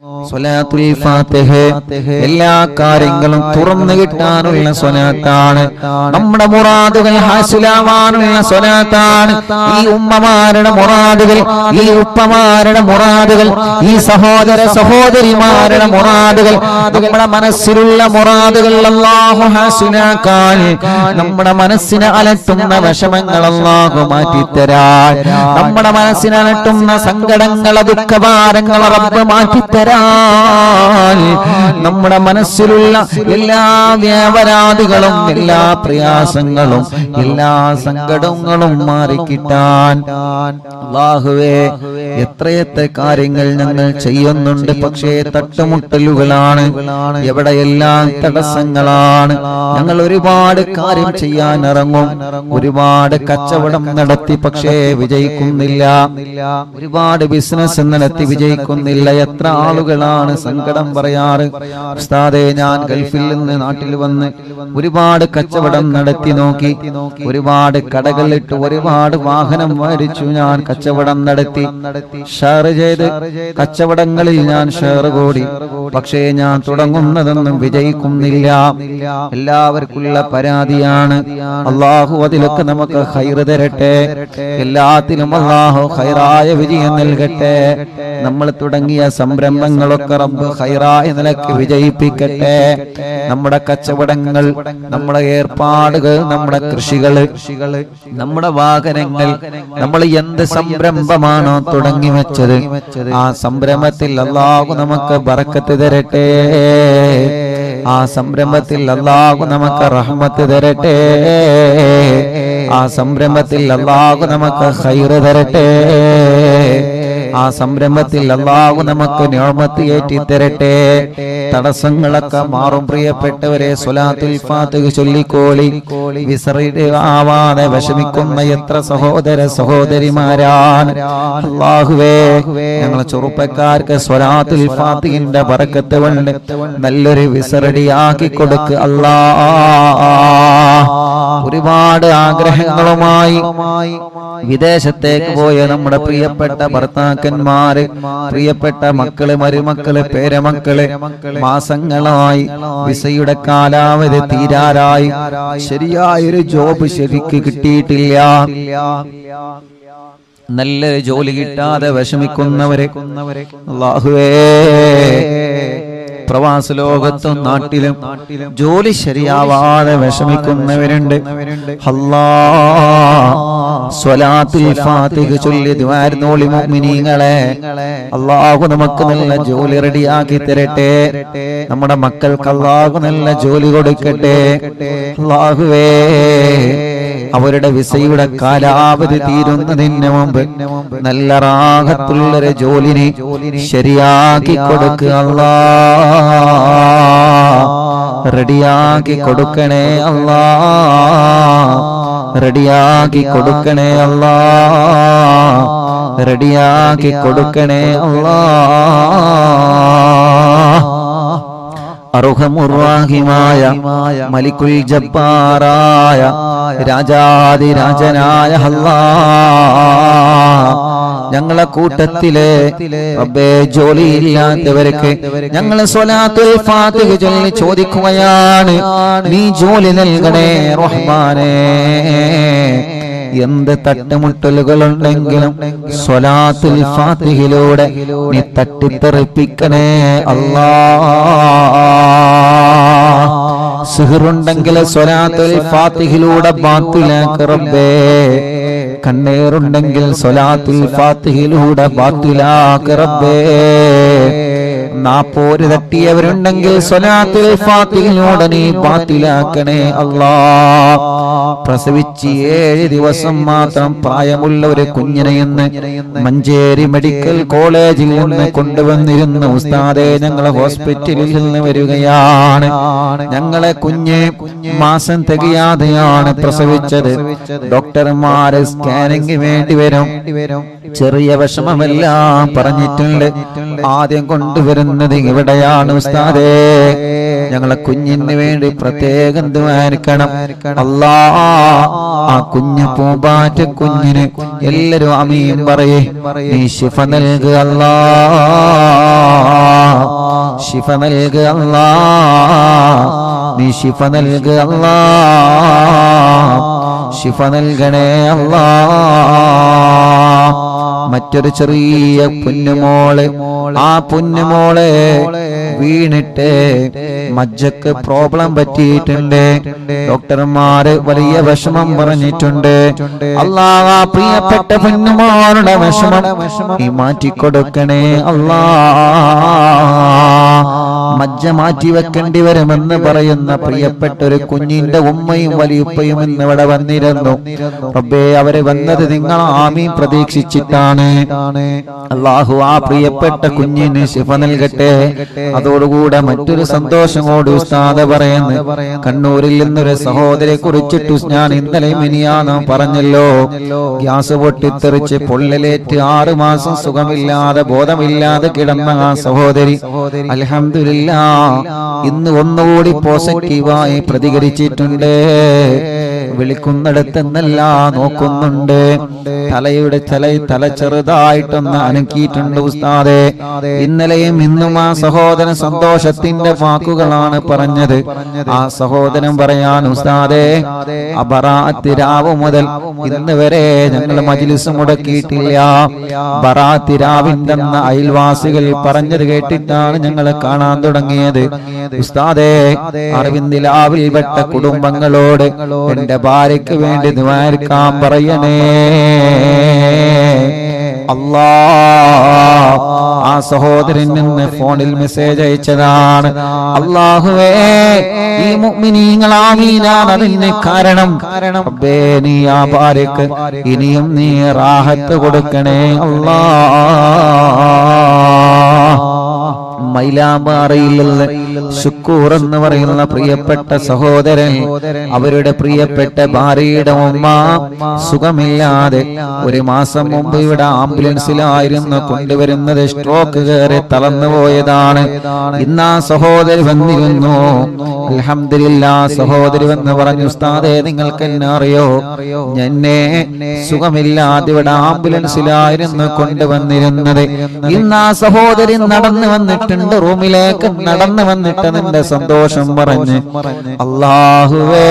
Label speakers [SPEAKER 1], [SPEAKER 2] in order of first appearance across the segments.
[SPEAKER 1] സ്വലാത്തുൽ ഫാത്തിഹ എല്ലാ കാര്യങ്ങളും തുറന്നു കിട്ടാനുള്ള സ്വലാത്താണ്. നമ്മുടെ മുറാദുകൾ ഹാസിലാവാനുള്ള സ്വലാത്താണ്. ഈ ഉമ്മമാരുടെ മുറാദുകൾ, ഈ ഉപ്പമാരുടെ മുറാദുകൾ, ഈ സഹോദര സഹോദരിമാരുടെ മുറാദുകൾ, നമ്മുടെ മനസ്സിലുള്ള മുറാദുകൾ അല്ലാഹു ഹാസിലാക്കാൻ, നമ്മുടെ മനസ്സിനെ അലട്ടുന്ന വിഷമങ്ങൾ അല്ലാഹു മാറ്റിത്തരാൻ, നമ്മുടെ മനസ്സിനെ അലട്ടുന്ന സങ്കടങ്ങൾ ദുഃഖഭാരങ്ങൾ റബ്ബ് മാറ്റിത്തരാൻ, നമ്മുടെ മനസ്സിലുള്ള എല്ലാ വ്യാപരാധികളും എല്ലാ പ്രയാസങ്ങളും എല്ലാ സങ്കടങ്ങളും മാറിക്കിട്ടാൻ അല്ലാഹുവേ എത്രയെത്ര കാര്യങ്ങൾ ഞങ്ങൾ ചെയ്യുന്നുണ്ട്. പക്ഷേ തട്ടുമുട്ടലുകളാണ്, എവിടെയെല്ലാം തടസ്സങ്ങളാണ്. ഞങ്ങൾ ഒരുപാട് കാര്യം ചെയ്യാൻ ഇറങ്ങും, ഒരുപാട് കച്ചവടം നടത്തി പക്ഷേ വിജയിക്കുന്നില്ല, ഒരുപാട് ബിസിനസ് നടത്തി വിജയിക്കുന്നില്ല. എത്ര ആളുകളാണ് സങ്കടം പറയാറ്, ഉസ്താദേ ഞാൻ ഗൾഫിൽ നിന്ന് നാട്ടിൽ വന്ന് ഒരുപാട് കച്ചവടം നടത്തി നോക്കി, ഒരുപാട് കടകളിട്ട് ഒരുപാട് വാഹനം മേടിച്ചു, ഞാൻ കച്ചവടം നടത്തി, ഷെയർ ചെയ്ത് കച്ചവടങ്ങളിൽ ഞാൻ ഷെയർ കൂടി, പക്ഷേ ഞാൻ തുടങ്ങുന്നതൊന്നും വിജയിക്കുന്നില്ല. എല്ലാവർക്കുള്ള പരാതിയാണ്. അല്ലാഹു അതിലൊക്കെ നമുക്ക് ഖൈർ തരട്ടെ, എല്ലാത്തിലും അല്ലാഹു ഖൈറായ വിജയം നൽകട്ടെ. നമ്മൾ തുടങ്ങിയ സംരംഭങ്ങളൊക്കെ റബ്ബ് ഖൈറായ നിലക്ക് വിജയിപ്പിക്കട്ടെ. നമ്മുടെ കച്ചവടങ്ങൾ, നമ്മുടെ ഏർപ്പാടുകൾ, നമ്മുടെ കൃഷികൾ, നമ്മുടെ വാഹനങ്ങൾ, നമ്മൾ എന്ത് സംരംഭമാണോ തുടങ്ങി വെച്ചത് ആ സംരംഭത്തിൽ അല്ലാഹു നമുക്ക് ബറക്കത്ത് തരട്ടെ, ആ സംരംഭത്തിൽ അല്ലാഹു നമുക്ക് റഹ്മത്ത് തരട്ടെ, ആ സംരംഭത്തിൽ അല്ലാഹു നമുക്ക് ഖൈർ തരട്ടെ, ആ സംരംഭത്തിൽ അല്ലാഹു നമുക്ക് നിഅമത്ത് ഏറ്റി തരട്ടെ. തടസ്സങ്ങളൊക്കെ മാറും. പ്രിയപ്പെട്ടവരെ, സ്വലാത്തുൽ ഫാത്തിഹ ചൊല്ലിക്കോളി. വിസറിയുടെ ആവാതെ വിഷമിക്കുന്ന എത്ര സഹോദര സഹോദരിമാരാണ്. അല്ലാഹുവേ, ഞങ്ങളെ ചെറുപ്പക്കാർക്ക് സ്വലാത്തുൽ ഫാത്തിഹിന്റെ ബറക്കത്ത് കൊണ്ട് നല്ലൊരു വിസറടിയാക്കി കൊടുക്ക് അല്ലാഹ്. ഒരുപാട് ആഗ്രഹങ്ങളുമായി വിദേശത്തേക്ക് പോയ നമ്മുടെ പ്രിയപ്പെട്ട ഭർത്താക്കന്മാര്, പ്രിയപ്പെട്ട മക്കള്, മരുമക്കള്, പേരമക്കള് മാസങ്ങളായി വിസയുടെ കാലാവധി തീരാറായി, ശരിയായൊരു ജോബ് ശരിക്ക് കിട്ടിയിട്ടില്ല, നല്ലൊരു ജോലി കിട്ടാതെ വിഷമിക്കുന്നവരെ അല്ലാഹുവേ, പ്രവാസ ലോകത്തും നാട്ടിലും ജോലി ശരിയാവാതെ വിഷമിക്കുന്നവരുണ്ട്. അല്ലാഹ് സ്വലാത്തുൽ ഫാത്തിഹ ചൊല്ലി ദുആർന്നോളി മുഅ്മിനീങ്ങളെ. അല്ലാഹു നമുക്ക് നല്ല ജോലി റെഡിയാക്കി തരട്ടെ, നമ്മുടെ മക്കൾക്ക് അല്ലാഹു നല്ല ജോലി കൊടുക്കട്ടെ. അല്ലാഹുവേ, അവരുടെ വിസയുടെ കാലാവധി തീരുന്നതിന് മുമ്പ് നല്ല റാഹത്തുള്ളൊരു ജോലിനെ ശരിയാക്കി കൊടുക്കുക അല്ലാഹ്, റെഡിയാക്കി കൊടുക്കണേ അല്ലാഹ്, റെഡിയാക്കി കൊടുക്കണേ അല്ലാഹ്, റെഡിയാക്കി കൊടുക്കണേ അല്ലാഹ്. അർഹമുർറാഹിമായ മലിക്കുൽ ജബ്ബാറായ രാജാതിരാജനായ അല്ലാഹ്, ഞങ്ങളെ കൂട്ടത്തിലെ റബ്ബേ ജോലിയില്ലാത്തവർക്ക് ഞങ്ങൾ സ്വലാത്തുൽ ഫാത്തിഹ ചൊല്ലി ചോദിക്കുകയാണ്, നീ ജോലി നൽകണേ റഹ്മാനേ. എന്ത് തട്ടുമുട്ടലുകളുണ്ടെങ്കിലും സ്വലാത്തുൽ ഫാത്തിഹിലൂടെ നീ തട്ടിത്തെറിപ്പിക്കണേ അല്ലാഹ്. സിഹറുണ്ടെങ്കിൽ സ്വലാത്തുൽ ഫാത്തിഹിലൂടെ ബാത്തിലാക്ക് റബ്ബേ, കണ്ണേറുണ്ടെങ്കിൽ സ്വലാത്തുൽ ഫാത്തിഹിലൂടെ ബാത്തിലാക്ക് റബ്ബേ, നാപ്പോര് തട്ടിയവരുണ്ടെങ്കിൽ സ്വലാത്തുൽ ഫാത്തിഹിലൂടെ നീ ബാത്തിലാക്കണേ അല്ലാഹ്. പ്രസവിച്ച് 7 ദിവസം മാത്രം പ്രായമുള്ള ഒരു കുഞ്ഞിനെ ഇന്ന് മഞ്ചേരി മെഡിക്കൽ കോളേജിൽ നിന്ന് കൊണ്ടുവന്നിരുന്ന ഉസ്താദെ, ഞങ്ങളെ ഹോസ്പിറ്റലിൽ നിന്ന് വരികയാണ്. ഞങ്ങളെ കുഞ്ഞ് മാസം തികയാതെയാണ് പ്രസവിച്ചത്. ഡോക്ടർമാര് സ്കാനിങ് വേണ്ടി വരും, ചെറിയ വിഷമമെല്ലാം പറഞ്ഞിട്ടുണ്ട്. ആദ്യം കൊണ്ടുവരുന്നത് ഇവിടെയാണ് ഉസ്താദേ, ഞങ്ങളെ കുഞ്ഞിന് വേണ്ടി പ്രത്യേകം ദുആരിക്കണം അല്ലാഹ്. ആ കുഞ്ഞു പൂമ്പാറ്റ കുഞ്ഞിന് എല്ലാരും ആമീൻ പറയേ, നീ ശിഫ നൽകുക അല്ലാഹ്. ശിഫ നൽകുക അല്ലാ, നീ ശിഫ നൽകുക അല്ലാ, ശിഫ നൽകണേ അല്ലാ. മറ്റൊരു ചെറിയ പൊന്നുമോള്, ആ പൊന്നുമോളെ വീണിട്ട് മജ്ജക്ക് പ്രോബ്ലം പറ്റിയിട്ടുണ്ട്. ഡോക്ടർമാര് വലിയ വിഷമം പറഞ്ഞിട്ടുണ്ട്. അല്ലാഹ് ആ പ്രിയപ്പെട്ട പൊന്നുമോളുടെ വിഷമം നീ മാറ്റിക്കൊടുക്കണേ അല്ലാഹ്. മജ്ജ മാറ്റി വെക്കേണ്ടി വരുമെന്ന് പറയുന്ന പ്രിയപ്പെട്ട ഒരു കുഞ്ഞിന്റെ ഉമ്മയും വലിയുപ്പയും ഇന്ന് ഇവിടെ വന്നിരുന്നു. റബ്ബേ, അവര് വന്നത് നിങ്ങൾ ആമീൻ പ്രതീക്ഷിച്ചിട്ടാണ്. അല്ലാഹു ആ പ്രിയപ്പെട്ട കുഞ്ഞിന് ശിഫ നൽകട്ടെ. അതോടുകൂടെ മറ്റൊരു സന്തോഷം കൂടി ഉസ്താദ് പറയുന്നു. കണ്ണൂരിൽ നിന്നൊരു സഹോദരിയെ കുറിച്ചിട്ട് ഞാൻ ഇന്നലെ മിനിയാന്ന് പറഞ്ഞല്ലോ, ഗ്യാസ് പൊട്ടിത്തെറിച്ച് പൊള്ളലേറ്റ് 6 മാസം സുഖമില്ലാതെ ബോധമില്ലാതെ കിടന്ന ആ സഹോദരി അൽഹംദുലില്ലാഹ് ഇന്ന് ഒന്നുകൂടി പോസിറ്റീവായി പ്രതികരിച്ചിട്ടുണ്ട്. വിളിക്കുന്നിടത്തെന്നല്ല നോക്കുന്നുണ്ട്. തല ചെറുതായിട്ടൊന്ന് അനക്കിയിട്ടുണ്ട് ഉസ്താദേ. ഇന്നലെയും ഇന്നും ആ സഹോദരൻ സന്തോഷത്തിന്റെ വാക്കുകളാണ് പറഞ്ഞത്. ആ സഹോദരൻ പറയാൻ ഉസ്താദേ, ബറാഅത്ത് രാവ് മുതൽ ഇന്ന് വരെ ഞങ്ങൾ മജ്ലിസ് മുടക്കിയിട്ടില്ല. ബറാഅത്ത് രാവിന്റെ അയൽവാസികൾ പറഞ്ഞത് കേട്ടിട്ടാണ് ഞങ്ങൾ കാണാൻ തുടങ്ങിയത്. ഉസ്താദേ, അറിവിന്ദിലാവിൽ പെട്ട കുടുംബങ്ങളോട് എന്റെ ഭാര്യയ്ക്ക് വേണ്ടി ദുആക്കാൻ പറയണേ അല്ലാഹ്. ആ സഹോദരൻ നിന്ന് ഫോണിൽ മെസ്സേജ് അയച്ചതാണ്. അല്ലാഹുവേ, ഈ മുഅ്മിനീങ്ങൾ ആമീനാണ് അതിന് കാരണം. റബ്ബേ, നീ ആ ഭാര്യക്ക് ഇനിയും നീ റാഹത്ത് കൊടുക്കണേ അല്ലാഹ്. മൈലാമ്പാറയിലുള്ള ശുക്കൂർ എന്ന് പറയുന്ന പ്രിയപ്പെട്ട സഹോദരൻ, അവരുടെ പ്രിയപ്പെട്ട ഭാര്യയുടെ ഉമ്മ സുഖമില്ലാതെ 1 മാസം മുമ്പ് ഇവിടെ ആംബുലൻസിലായിരുന്നു കൊണ്ടുവരുന്നത്. സ്ട്രോക്ക് കയറി തളർന്നു പോയതാണ്. ഇന്ന് ആ സഹോദരി വന്നിരുന്നു. അൽഹംദുലില്ലാഹ്, സഹോദരി വന്ന് പറഞ്ഞു, ഉസ്താദേ, നിങ്ങൾക്ക് എന്നെ അറിയോ? എന്നെ സുഖമില്ലാതെ ഇവിടെ ആംബുലൻസിലായിരുന്നു കൊണ്ടുവന്നിരുന്നത്. ഇന്ന് ആ സഹോദരി നടന്നു വന്നിട്ടുണ്ട്, റൂമിലേക്ക് നടന്നു വന്നിട്ട് നിന്റെ സന്തോഷം പറഞ്ഞ്, അല്ലാഹുവേ,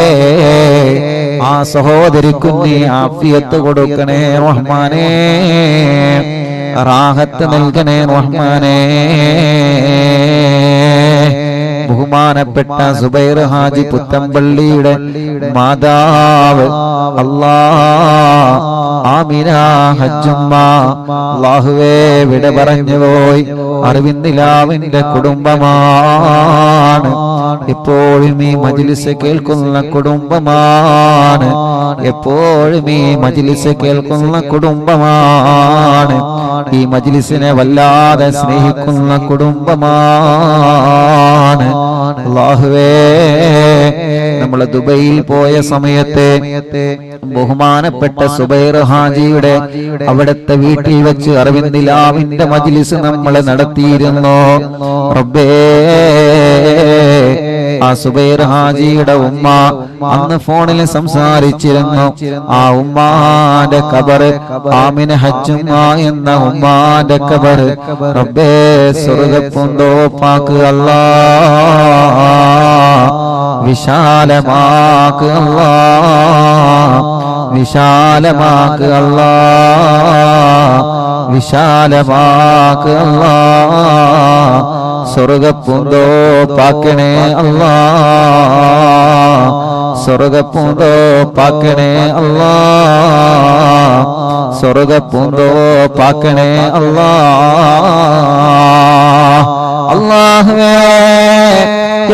[SPEAKER 1] ആ സഹോദരിക്ക് നീ ആഫിയത്ത് കൊടുക്കണേ റഹ്മാനേ, റാഹത്ത് നൽകണേ റഹ്മാനേ. ബഹുമാനപ്പെട്ട സുബൈർ ഹാജി പുത്തമ്പള്ളിയുടെ മാതാവ് അല്ലാഹ് ആമിന ഹജ്ജുമ്മ അല്ലാഹുവേ വിട പറഞ്ഞു പോയി. അറിവിന്ദിലാവിന്റെ കുടുംബമാണ്. എപ്പോഴും ഈ മജ്ലിസ് കേൾക്കുന്ന കുടുംബമാണ്. എപ്പോഴും ഈ മജ്ലിസ് കേൾക്കുന്ന കുടുംബമാണ്. ഈ മജ്ലിസിനെ വല്ലാതെ സ്നേഹിക്കുന്ന കുടുംബമാണ്. അല്ലാഹുവേ, നമ്മൾ ദുബൈയിൽ പോയ സമയത്ത് ബഹുമാനപ്പെട്ട സുബൈർ ഹാജിയുടെ അവിടുത്തെ വീട്ടിൽ വെച്ച് അറിവിന്ദിലാവിന്റെ മജ്ലിസ് നമ്മൾ നടത്തിയിരുന്നു. റബ്ബേ, ആ സുബൈർ ഹാജിയുടെ ഉമ്മ അന്ന് ഫോണിൽ സംസാരിച്ചിരുന്നു. ആ ഉമ്മാന്റെ ഖബർ, ആമിന ഹജ്ജുമ്മ എന്ന ഉമ്മാന്റെ ഖബർ റബ്ബേ സ്വർഗ്ഗപ്പൂന്തോപ്പാക്ക് അല്ലാഹ്, വിശാലമാക്ക് അല്ലാഹ്, വിശാലമാക്ക് അല്ലാഹ്, വിശാലമാക്ക് അല്ലാഹ്, സ്വർഗ്ഗപ്പൂന്തോപ്പാക്കണേ അല്ലാഹ്, സ്വർഗ്ഗപ്പൂന്തോപ്പാക്കണേ അല്ലാഹ്, സ്വർഗ്ഗപ്പൂന്തോപ്പാക്കണേ അല്ലാഹ്. അല്ലാഹുവേ,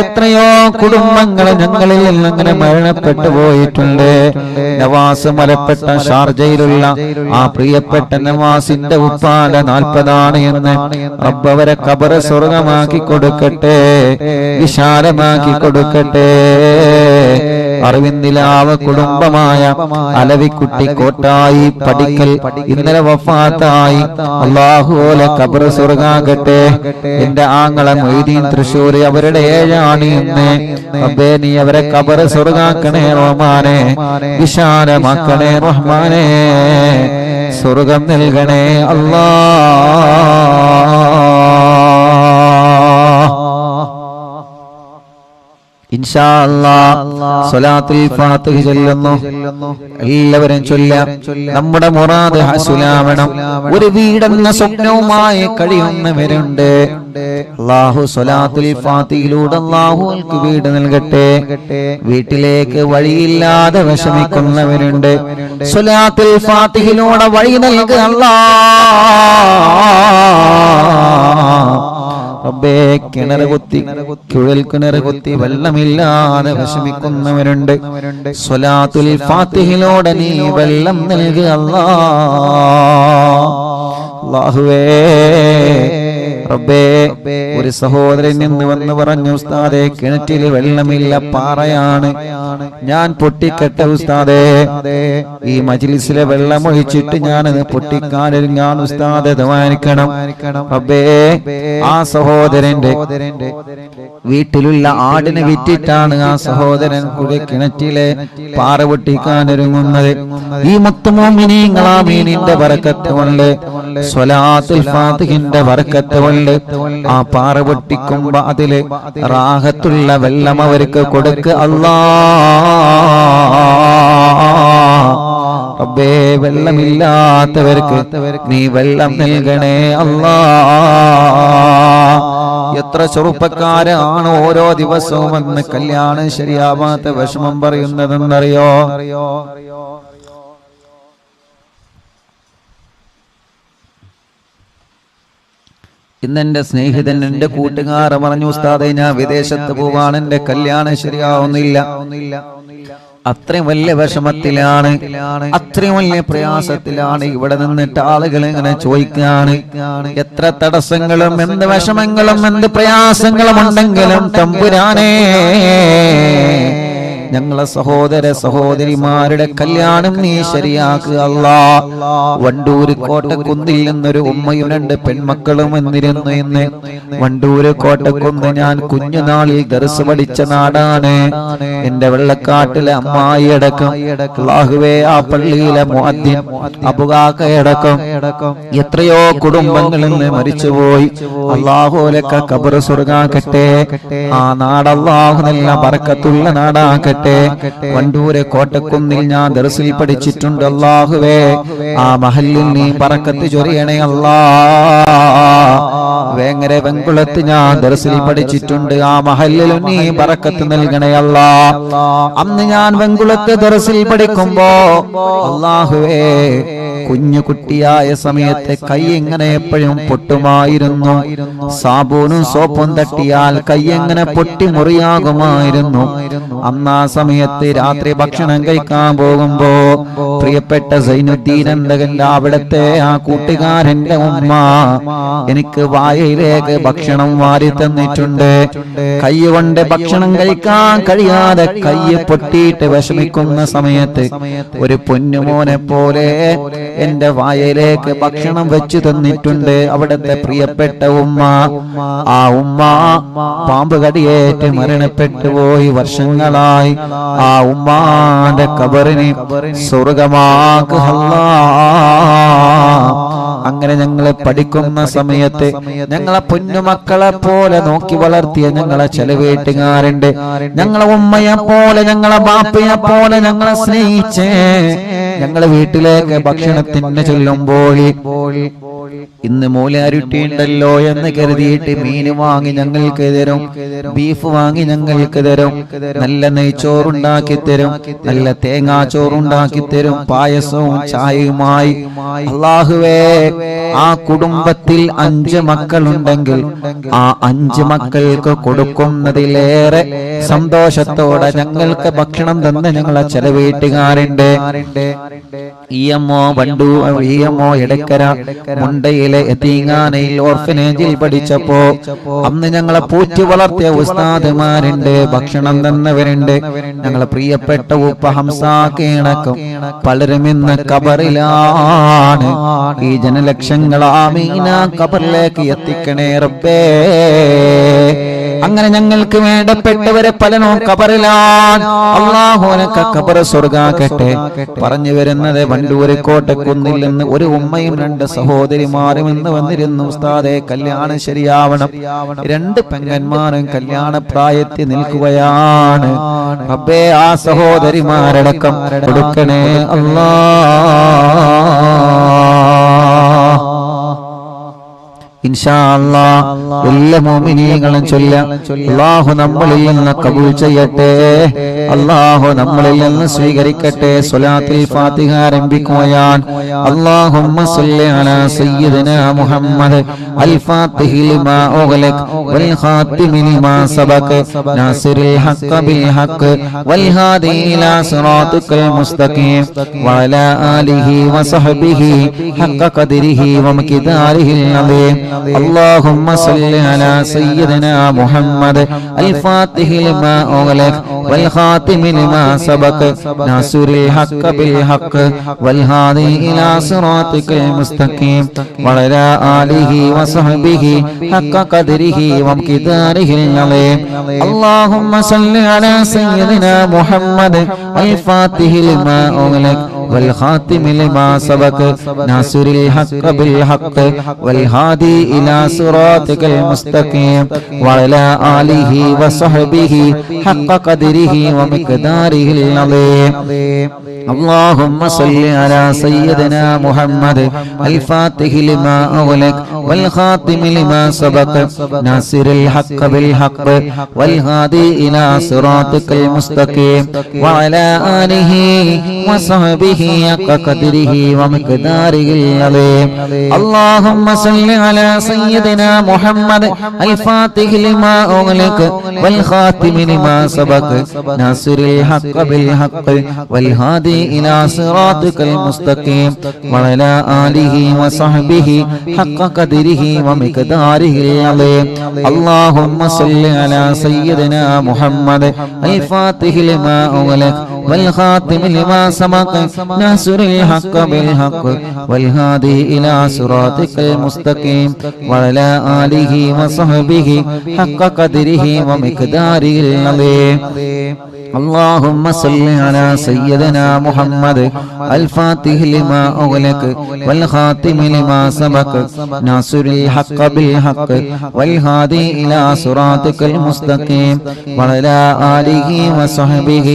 [SPEAKER 1] എത്രയോ കുടുംബങ്ങൾ ഞങ്ങളിൽ അങ്ങനെ മരണപ്പെട്ടു പോയിട്ടുണ്ട്. നവാസ് മലപ്പെട്ട ഷാർജയിലുള്ള ആ പ്രിയപ്പെട്ട നവാസിന്റെ ഉപ്പാന്റെ 40 എന്ന് റബ്ബ് അവരെ ഖബർ സ്വർഗമാക്കി കൊടുക്കട്ടെ, വിശാലമാക്കി കൊടുക്കട്ടെ. അറിവിന്ദിലാവ് കുടുംബമായ അലവിക്കുട്ടി കോട്ടായി പടിക്കൽ ഇന്നലെ വഫാത്തായി. അല്ലാഹുവേ, ഖബർ സ്വർഗാകട്ടെ. എന്റെ ആങ്ങള മൊയ്തീൻ തൃശ്ശൂർ, അവരുടെ 7 ഇന്ന്. റബ്ബേ, നീ അവരെ ഖബർ സ്വർഗാക്കണേ റഹ്മാനേ, വിശാലമാക്കണേ റഹ്മാനേ, സ്വർഗം നൽകണേ അല്ലാഹ്. ഇൻഷാ അല്ലാഹ് സ്വലാത്തുൽ ഫാത്തിഹ ചൊല്ലുന്നു. എല്ലാവരും ചൊല്ലാം. നമ്മുടെ മുറാദ് ഹസുലാവണം. ഒരു വീടെന്ന സ്വപ്നവുമായി കഴിയുന്നവരുണ്ട്. അല്ലാഹു സ്വലാത്തുൽ ഫാത്തിഹയിലൂടെ അല്ലാഹുവിற்கு വീട് നൽകട്ടെ. വീട്ടിലേക്ക് വഴിയില്ലാതെ വിഷമിക്കുന്നവരുണ്ട്. സ്വലാത്തുൽ ഫാത്തിഹയിലൂടെ വഴി നൽകുക റബ്ബേ. കിണർ കുത്തി കുഴൽ കിണർ കുത്തി വെള്ളമില്ലാതെ വിഷമിക്കുന്നവരുണ്ട്. സ്വലാത്തുൽ ഫാത്തിഹയിലൂടെ നീ വെള്ളം നൽകുക അല്ലാഹുവേ. റബ്ബേ, ഒരു സഹോദരൻ നിന്ന് വന്ന് പറഞ്ഞു, ഉസ്താദേ കിണറ്റിൽ വെള്ളമില്ല, പാറയാണ്, ഞാൻ പൊട്ടിക്കട്ടെ ഉസ്താദേ. ഈ മജ്ലിസിലെ വെള്ളം ഒഴിച്ചിട്ട് ഞാനത് പൊട്ടിക്കാനൊരുങ്ങാൻ ഉസ്താദേ ദുആനിക്കണം. റബ്ബേ, ആ സഹോദരന്റെ വീട്ടിലുള്ള ആടിനെ വിറ്റിട്ടാണ് ആ സഹോദരൻ കൂടി കിണറ്റിലെ പാറ പൊട്ടിക്കാനൊരുങ്ങുന്നത്. ഈ മുത്തുമോമിനീങ്ങളാമീനിന്റെ ബറക്കത്ത് കൊണ്ട്, സ്വലാത്തുൽ ഫാത്തിഹിന്റെ ബറക്കത്ത് കൊണ്ട് ആ പാറ പൊട്ടിക്കുമ്പോ അതില് റാഹത്തുള്ള വെള്ളം അവർക്ക് കൊടുക്കുക അല്ലാഹ്. റബ്ബേ, വെള്ളമില്ലാത്തവർക്ക് നീ വെള്ളം നൽകണേ അല്ലാഹ്. എത്ര ചെറുപ്പക്കാരാണ് ഓരോ ദിവസവും വന്ന് കല്യാണം ശരിയാവാത്ത വിഷമം പറയുന്നതെന്നറിയോ? ഇന്നെന്റെ സ്നേഹിതൻ, എന്റെ കൂട്ടുകാരൻ പറഞ്ഞു, ഉസ്താദേ ഞാൻ വിദേശത്ത് പോവാണ്, എന്റെ കല്യാണം ശരിയാവുന്നില്ല. അത്രയും വലിയ വിഷമത്തിലാണ്, അത്രയും വലിയ പ്രയാസത്തിലാണ്. ഇവിടെ നിന്നിട്ട് ആളുകൾ ഇങ്ങനെ ചോദിക്കാണ്, എത്ര തടസ്സങ്ങളും എന്ത് വിഷമങ്ങളും എന്ത് പ്രയാസങ്ങളും ഉണ്ടെങ്കിലും തമ്പുരാനേ, ഞങ്ങളെ സഹോദര സഹോദരിമാരുടെ കല്യാണം നീ ശരിയാക്കുക അല്ലാഹ്. വണ്ടൂര് കോട്ടക്കുന്നിൽ നിന്നൊരു ഉമ്മയും രണ്ട് പെൺമക്കളും വന്നിരുന്നു. ഇന്ന് വണ്ടൂര് കോട്ടക്കുന്ന് ഞാൻ കുഞ്ഞുനാളിൽ ദർസ് പഠിച്ച നാടാണ്. എന്റെ വെള്ളക്കാട്ടിലെ അമ്മായി അടക്കം, അല്ലാഹുവേ, ആ പള്ളിയിലെ മുഅദ്ദിൻ അബുകാക്കയടക്കം എത്രയോ കുടുംബങ്ങളിൽ നിന്ന് മരിച്ചുപോയി. അല്ലാഹുലക്ക ഖബർ സ്വർഗ്ഗാക്കട്ടെ. ആ നാട് അല്ലാഹു നല്ല ബറക്കത്തുള്ള നാടാക്കട്ടെ. വണ്ടൂരെ കോട്ടക്കുന്നിൽ ഞാൻ ദർസിൽ പഠിച്ചിട്ടുണ്ട്. അല്ലാഹുവേ, ആ മഹല്ലിൽ നീ ബറക്കത്ത് ചൊരിയണേ അല്ലാഹ്. വേങ്ങര വെങ്കുളത്ത് ഞാൻ ദർസിൽ പഠിച്ചിട്ടുണ്ട്. ആ മഹല്ലിൽ നീ ബറക്കത്ത് നൽകണേ അല്ലാഹ്. അന്ന് ഞാൻ വെങ്കുളത്ത് ദർസിൽ പഠിക്കുമ്പോ അല്ലാഹുവേ, കുഞ്ഞു കുട്ടിയായ സമയത്ത് കൈ എങ്ങനെ എപ്പോഴും പൊട്ടുമായിരുന്നു. സാബൂനും സോപ്പും തട്ടിയാൽ കൈ എങ്ങനെ പൊട്ടി മുറിയാകുമായിരുന്നു. അന്ന് ആ സമയത്ത് രാത്രി ഭക്ഷണം കഴിക്കാൻ പോകുമ്പോ പ്രിയപ്പെട്ട സൈനുദ്ദീൻ എന്തകന്റെ അവിടത്തെ ആ കൂട്ടുകാരന്റെ ഉമ്മ എനിക്ക് വായയിലേക്ക് ഭക്ഷണം വാരി തന്നിട്ടുണ്ട്. കൈ കൊണ്ട് ഭക്ഷണം കഴിക്കാൻ കഴിയാതെ കൈ പൊട്ടിയിട്ട് വിഷമിക്കുന്ന സമയത്ത് ഒരു പൊന്നുമോനെ പോലെ എന്റെ വായയിലേക്ക് ഭക്ഷണം വെച്ചു തന്നിട്ടുണ്ട് അവിടത്തെ പ്രിയപ്പെട്ട ഉമ്മ. ആ ഉമ്മ പാമ്പ് കടിയേറ്റ് മരണപ്പെട്ടു പോയി വർഷങ്ങളായി. ആ ഉമ്മാന്റെ ഖബറിനെ സ്വർഗ്ഗമാക്കുക അല്ലാഹ്. അങ്ങനെ ഞങ്ങളെ പഠിക്കുന്ന സമയത്ത് ഞങ്ങളെ പൊന്നുമക്കളെ പോലെ നോക്കി വളർത്തിയ ഞങ്ങളെ ചില വീട്ടുകാരുണ്ട്. ഞങ്ങളെ ഉമ്മയെ പോലെ ഞങ്ങളെ ബാപ്പയെ പോലെ ഞങ്ങളെ സ്നേഹിച്ചേ ഞങ്ങളെ വീട്ടിലേക്ക് ഭക്ഷണത്തിന് ചൊല്ലുമ്പോൾ ഇന്ന് മൂലാരുട്ടി ഉണ്ടല്ലോ എന്ന് കരുതിയിട്ട് മീൻ വാങ്ങി ഞങ്ങൾക്ക് തരും, ബീഫ് വാങ്ങി ഞങ്ങൾക്ക് തരും, നല്ല നെയ്ച്ചോറുണ്ടാക്കി തരും, നല്ല തേങ്ങാച്ചോറുണ്ടാക്കി തരും, പായസവും ചായയുമായി. അല്ലാഹുവേ, ആ കുടുംബത്തിൽ 5 മക്കളുണ്ടെങ്കിൽ ആ 5 മക്കൾക്ക് കൊടുക്കുന്നതിലേറെ സന്തോഷത്തോടെ ഞങ്ങൾക്ക് ഭക്ഷണം തന്ന് ഞങ്ങളെ ചില വീട്ടുകാരുണ്ട്. ഇഎംഒ വണ്ടു, ഇഎംഒ എടക്കര മുണ്ടയിലെ എത്തീങ്ങാനയിൽ ഓർഫനേജിൽ പഠിച്ചപ്പോ അന്ന് ഞങ്ങളെ പൂറ്റി വളർത്തിയ ഉസ്താദുമാരുണ്ട്, ഭക്ഷണം തന്നവരുണ്ട്. ഞങ്ങളെ പ്രിയപ്പെട്ട ഉപ്പ ഹംസാക്കണക്കും പലരും ഇന്ന് ഖബറിലാണ്. ഈ ജനലക്ഷങ്ങൾ ആമീന ഖബറിലേക്ക് എത്തിക്കണേ റബ്ബേ. അങ്ങനെ ഞങ്ങൾക്ക് വേണ്ടപ്പെട്ടവരെ പലനോ ഖബറിലാണ്. അല്ലാഹു അനക്ക് ഖബർ സ്വർഗ്ഗാക്കട്ടെ. പറഞ്ഞു വരുന്നത് വണ്ടൂര് കോട്ടക്കുന്നിൽ നിന്ന് ഒരു ഉമ്മയും രണ്ട് സഹോദരിമാരും ഇന്ന് വന്നിരുന്നു. ഉസ്താദേ, കല്യാണം ശരിയാവണം. രണ്ട് പെങ്ങന്മാരും കല്യാണ പ്രായത്തിൽ നിൽക്കുകയാണ്. റബ്ബേ, ആ സഹോദരിമാരടക്കം കൊടുക്കണേ അല്ലാ. ഇൻഷാ അല്ലാഹ് എല്ലാ മുഅ്മിനീങ്ങളും ചൊല്ലാം. അല്ലാഹു നമ്മളിൽ നിന്ന് കബൂൽ ചെയ്യട്ടെ. അല്ലാഹു നമ്മളിൽ നിന്ന് സ്വീകരിക്കട്ടെ. സ്വലാത്തുൽ ഫാത്തിഹ ആരംഭിക്കുകയാണ്. അല്ലാഹുമ്മ സ്വല്ലി അലാ സയ്യിദിനാ മുഹമ്മദ് അൽ ഫാത്തിഹി ലിമാ ഉഗ്ലഖ വൽ ഖാതിമി ലിമാ സബഖ നാസിറിൽ ഹഖ് ബിൽ ഹഖ് വൽ ഹാദി ഇലാ സിറാത്തിക്കൽ മുസ്തഖീം വഅലാ ആലിഹി വസഹ്ബിഹി ഹഖ ഖദ്രിഹി വമിഖ്ദാരിഹിൽ അദീം. اللهم صل على سيدنا محمد الفاتح لما أغلق والخاتم لما سبق ناصر الحق بالحق والهادي إلى صراطك المستقيم وعلى آله وصحبه حق قدره ومقداره العظيم. اللهم صل على سيدنا محمد الفاتح لما أغلق والخاتم لما سبق ناصر الحق بالحق والهادي إلى صراطك المستقيم وعلى آله وصحبه حق قدره ومقداره العظيم. اللهم صل على سيدنا محمد الفاتح لما أغلق والخاتم لما سبق ناصر الحق بالحق والهادي إلى صراطك المستقيم وعلى آله وصحبه حق قدره ومقداره العظيم. اللهم صل على سيدنا محمد الفاتح لما أغلق والخاتم لما سبق ناصر الحق بالحق والهادي إلى صراطك المستقيم وعلى آله وصحبه حق قدره ومقداره العظيم. اللهم صل على سيدنا محمد الفاتح لما أغلق والخاتم لما سبق ناصر الحق بالحق والهادي إلى صراطك المستقيم وعلى آله وصحبه حق قدره ومقداره العظيم. اللهم صل على سيدنا محمد الفاتح لما أغلق والخاتم لما سبق ناصر الحق بالحق والهادي إلى صراطك المستقيم وعلى آله وصحبه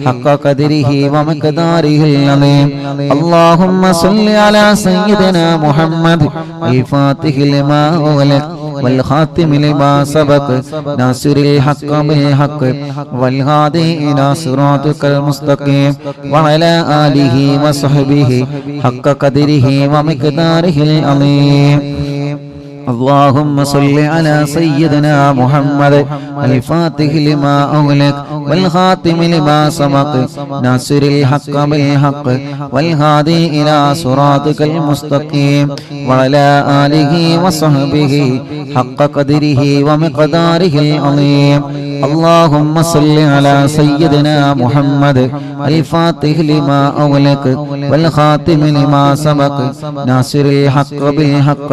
[SPEAKER 1] حق قدره ومقداره العظيم. اللهم صل على سيدنا محمد الفاتح لما أغلق والخاتم لما سبق ناصر الحق بالحق والهادي إلى صراطك المستقيم وعلى آله وصحبه حق قدره ومقداره العظيم. اللهم صل على سيدنا محمد الفاتح لما أغلق والخاتم لما سبق ناصر الحق بالحق والهادي إلى صراطك المستقيم وعلى آله وصحبه حق قدره ومقداره العظيم. اللهم صل على سيدنا محمد الفاتح لما أغلق والخاتم لما سبق ناصر الحق بالحق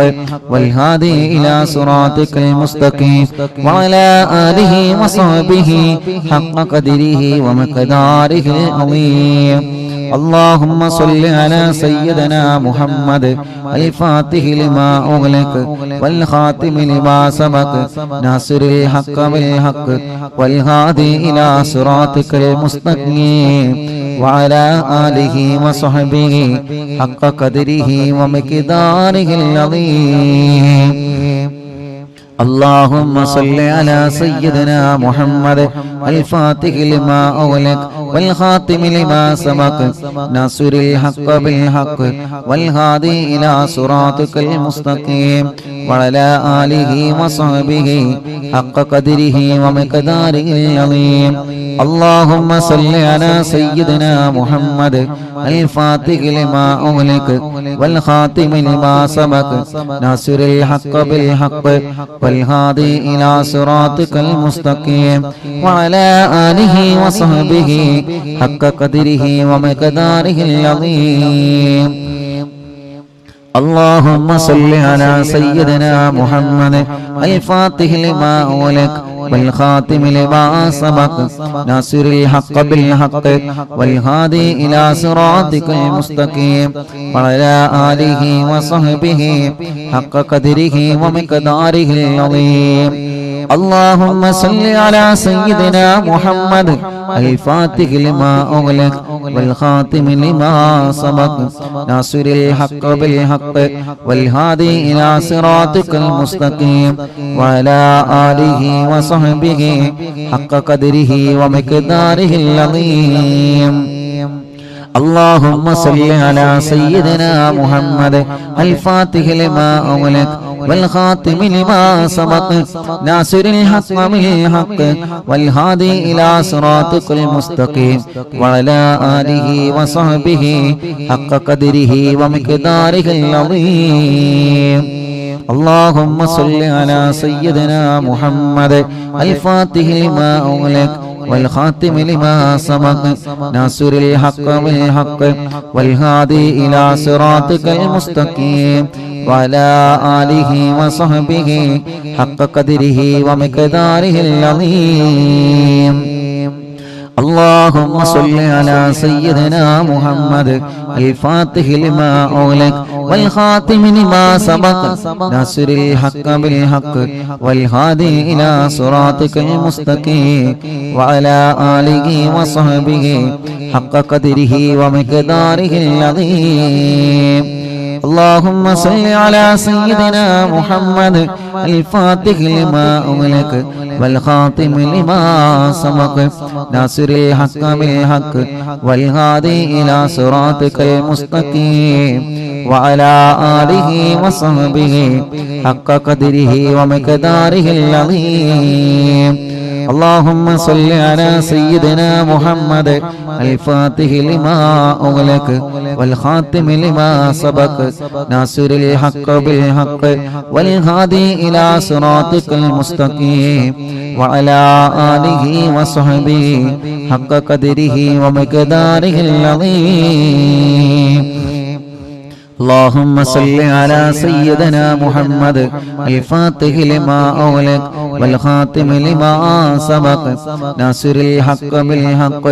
[SPEAKER 1] والهادي إلى صراطك المستقيم وعلى آله وصحبه حق قدره ومقداره العظيم. اللهم صل على سيدنا محمد الفاتح لما أغلق والخاتم لما سبق ناصر الحق بالحق والهادي إلى صراطك المستقيم وعلى آله وصحبه حق قدره ومقداره العظيم. اللهم صل على سيدنا محمد الفاتح لما أغلق والخاتم لما سبق ناصر الحق بالحق والهادي إلى صراطك المستقيم وعلى آله وصحبه حق قدره ومقداره العظيم. اللهم صل على سيدنا محمد الفاتح لما أغلق والخاتم لما سبق ناصر الحق بالحق والهادي إلى صراطك المستقيم وعلى آله وصحبه حق قدره ومقداره العظيم. اللهم صل على سيدنا محمد الفاتح لما أغلق والخاتم لما سبق ناصر الحق بالحق والهادي إلى صراطك المستقيم وعلى آله وصحبه حق قدره ومقداره العظيم. اللهم صل على سيدنا محمد الفاتح لما أغلق والخاتم لما سبق ناصر الحق بالحق والهادي إلى صراطك المستقيم وعلى آله وصحبه حق قدره ومقداره العظيم. اللهم صل على سيدنا محمد الفاتح لما أغلق والخاتم لما سبق ناصر الحق بالحق والهادي إلى صراطك المستقيم وعلى آله وصحبه حق قدره ومقداره العظيم. اللهم صل على سيدنا محمد الفاتح لما أغلق والخاتم لما سبق ناصر الحق بالحق والهادي إلى صراطك المستقيم وعلى آله وصحبه حق قدره ومقداره العظيم. اللهم صل على سيدنا محمد الفاتح لما أغلق والخاتم لما سبق ناصر الحق بالحق والهادي إلى صراطك المستقيم وعلى آله وصحبه حق قدره ومقداره العظيم. اللهم صل على سيدنا محمد الفاتح لما أغلق والخاتم لما سبق ناصر الحق بالحق والهادي إلى صراطك المستقيم وعلى آله وصحبه حق قدره ومقداره العظيم. اللهم صل على سيدنا محمد الفاتح لما أغلق والخاتم لما سبق ناصر الحق بالحق والهادي إلى صراطك المستقيم وعلى آله وصحبه حق قدره ومقداره العظيم. اللهم صل على سيدنا محمد الفاتح لما أغلق والخاتم لما سبق ناصر الحق بالحق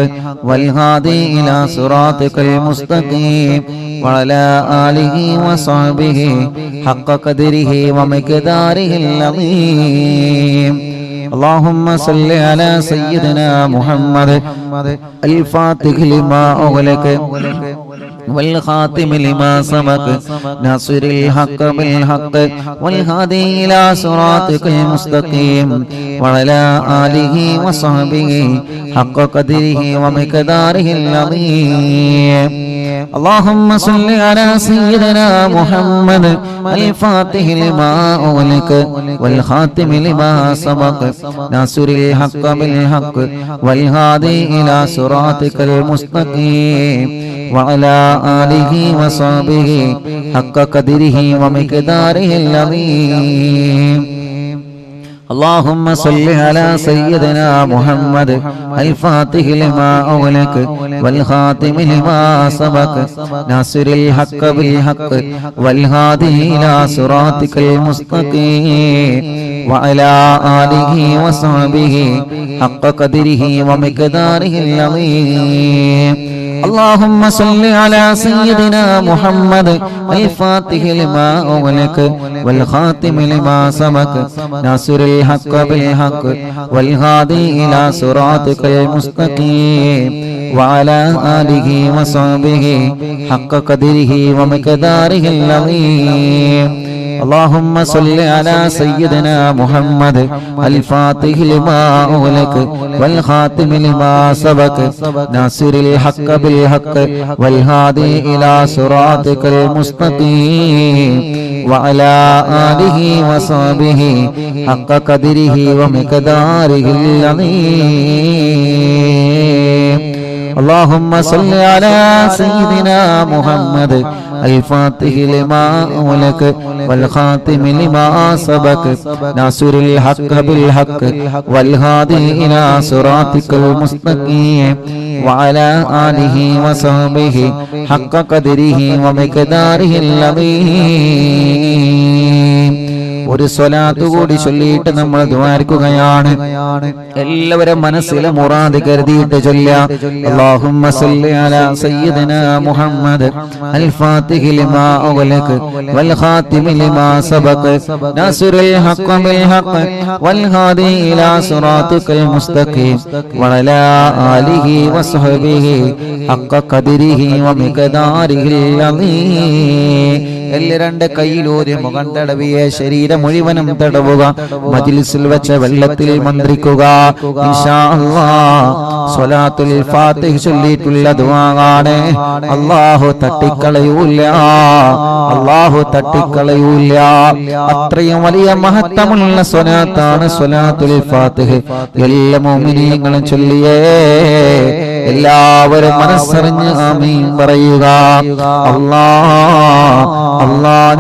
[SPEAKER 1] والهادي إلى صراطك المستقيم وعلى آله وصحبه حق قدره ومقداره العظيم. اللهم صل على سيدنا محمد الفاتح لما أغلق والخاتم لما سبق ناصر الحق بالحق والهادي إلى صراطك المستقيم وعلى آله وصحبه حق قدره ومقداره العظيم. اللهم صل على سيدنا محمد الفاتح لما أغلق والخاتم لما سبق ناصر الحق بالحق والهادي إلى صراطك المستقيم وعلى آله وصحبه حق قدره ومقداره العظيم. اللهم صل على سيدنا محمد الفاتح لما أغلق والخاتم لما سبق ناصر الحق بالحق والهادي إلى صراطك المستقيم وعلى آله وصحبه حق قدره ومقداره العظيم. اللهم صل على سيدنا محمد الفاتح لما أغلق والخاتم لما سبق ناصر الحق بالحق والهادي إلى صراطك المستقيم وعلى آله وصحبه حق قدره ومقداره العظيم. اللهم صل على سيدنا محمد الفاتح لما أغلق والخاتم لما سبق ناصر الحق بالحق والهادي إلى صراطك المستقيم وعلى آله وصحبه حق قدره ومقداره العظيم. اللهم صل على سيدنا محمد الفاتح لما أغلق والخاتم لما سبق ناصر الحق بالحق والهادي إلى صراطك المستقيم وعلى آله وصحبه حق قدره ومقداره العظيم. ഒരു സ്വലാത്ത് കൂടി ചൊല്ലിയിട്ട് നമ്മൾ ദുആർക്കുകയാണ്. എല്ലാവരും മനസ്സിലെ മുറാദ് കരുതിയിട്ട് ചൊല്ലാം. അല്ലാഹുമ്മ സല്ലി അലാ സയ്യിദിനാ മുഹമ്മദ് അൽ ഫാത്തിഹി ലിമാ ഉഗ്ലഖ വൽ ഖാതിമി ലിമാ സബഖ നാസിറുൽ ഹഖ് ബിൽ ഹഖ് വൽ ഹാദി ഇലാ സിറാത്തിക്കൽ മുസ്തഖീം വഅലാ ആലിഹി വസ്ഹബിഹി ഹഖ ഖദരിഹി വമിഖദാരിഹിൽ അളീം. രണ്ട് കൈയിലൂരി മുഖം തടവിയെ ശരീരം മുഴുവനും തടവുക. മജ്ലിസിൽ വെച്ച വെള്ളത്തിൽ മന്ത്രിക്കുക. ഇൻഷാ അല്ലാഹ് സ്വലാത്തുൽ ഫാത്തിഹ ചൊല്ലിയിട്ടുള്ള ദുആയാണ്. അല്ലാഹു തട്ടിക്കളയൂല, അല്ലാഹു തട്ടിക്കളയൂല. അത്രയും വലിയ മഹത്വമുള്ള സ്വലാത്താണ് സ്വലാത്തുൽ ഫാത്തിഹ. എല്ലാ മുഅ്മിനീങ്ങളും ചൊല്ലിയേ. എല്ലാവരും മനസ്സറിഞ്ഞ് ആമീൻ പറയുക. അല്ലാഹ്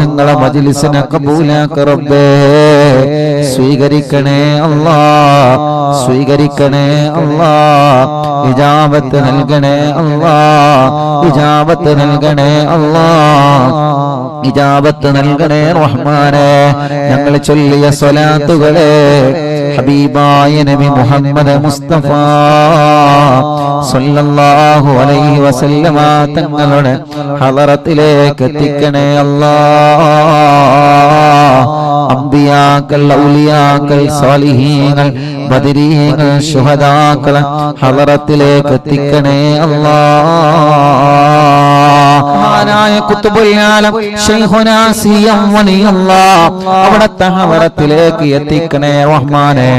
[SPEAKER 1] ഞങ്ങളെ മജ്ലിസിനെ കബൂലാക്ക റബ്ബേ. സ്വീകരിക്കണേ അല്ലാഹ്, സ്വീകരിക്കണേ അല്ലാഹ്. ഇജാബത്ത് നൽകണേ അല്ലാഹ്, ഇജാബത്ത് നൽകണേ അല്ലാഹ്, ഇജാബത്ത് നൽകണേ റഹ്മാനേ. ഞങ്ങൾ ചൊല്ലിയ സ്വലാത്തുകളെ ഹബീബായ നബി മുഹമ്മദ് മുസ്തഫ സല്ലല്ലാഹു അലൈഹി വസല്ലമ തങ്ങളുടെ ഹളറത്തിലേക്ക് എത്തിക്കണേ അല്ലാഹ്. അംബിയാക്കൾ, ഔലിയാക്കൾ, സാലിഹീങ്ങൾ, ബദരീങ്ങൾ, ശുഹദാക്കൾ ഹളറത്തിലേക്ക് എത്തിക്കണേ അല്ലാഹ്. മഹാനായ ഖുത്ബുൽ ആലം ശൈഖുനാ സിയം വലിയല്ലാഹ് അവിടുത്തെ ഹളറത്തിലേക്ക് എത്തിക്കണേ റഹ്മാനേ.